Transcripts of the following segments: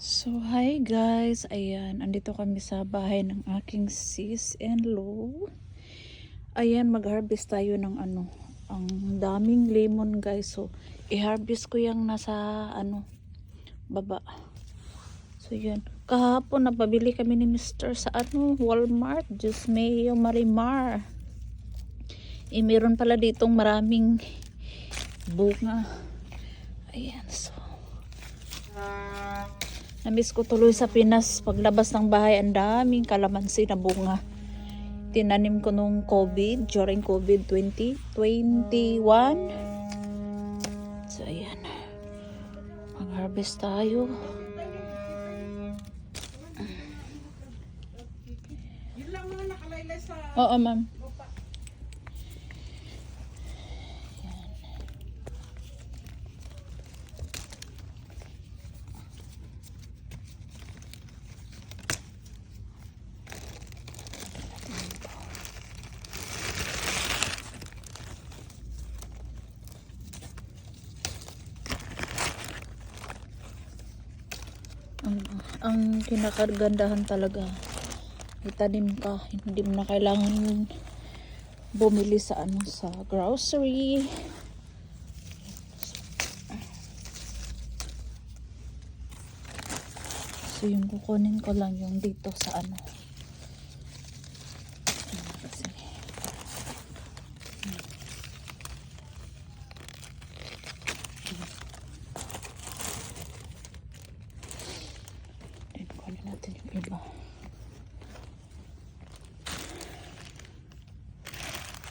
So, hi guys. Ayan, andito kami sa bahay ng aking sis-in-law. Ayan, mag-harvest tayo ng ang daming lemon guys. So, i-harvest ko yung nasa baba. So, yan. Kahapon napabili kami ni Mr. sa Walmart. Diyos Mayo Marimar. Meron pala ditong maraming bunga. Ayan, so namiss ko tuloy sa Pinas. Paglabas ng bahay, ang daming kalamansi na bunga. Tinanim ko nung COVID, during COVID 2021. So, ayan. Mag-harvest tayo. Yun lang mga nakalaylay sa... Oo, ma'am. Ang kinakagandahan talaga, itanim ka, hindi mo na kailangan bumili sa sa grocery. So yung kukunin ko lang yung dito sa natin yung iba.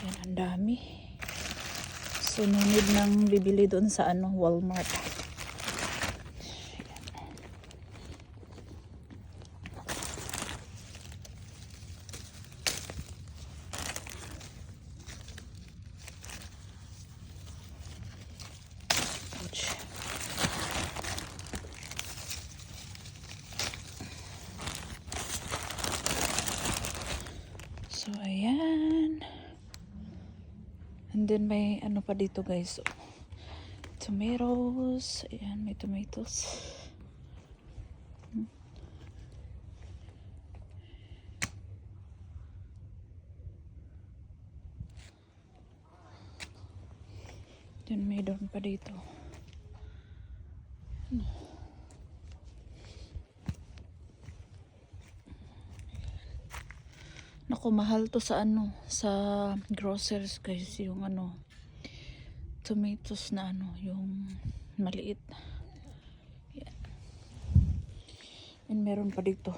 Yan, ang dami. So, no need nang bibili doon sa Walmart. Ouch. So, ayan. And then, may pa dito, guys. Tomatoes. Ayan, may tomatoes. Then, may doon pa dito. Naku, mahal to sa sa groceries guys, yung tomatoes na yung maliit. Yan. And meron pa dito.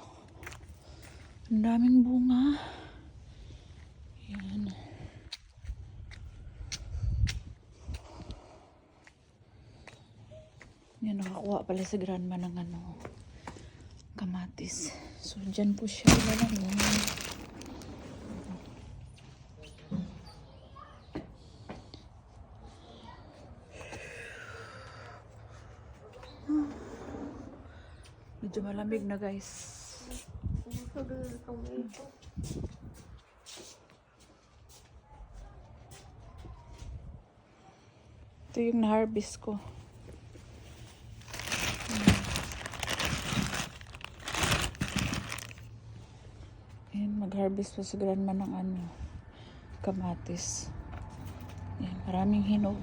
Ang daming bunga. Yan. Yan, nakakuha pala si grandma ng kamatis. So, dyan po siya ilalagay. Medyo malamig na guys. Ito yung na-harvest ko. Ayan, mag-harvest pa sa grandma ng kamatis. Ayan, maraming hinog.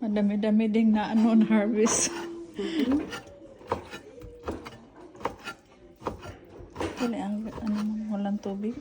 Madami-dami ding na harvest. Wala walang tubig.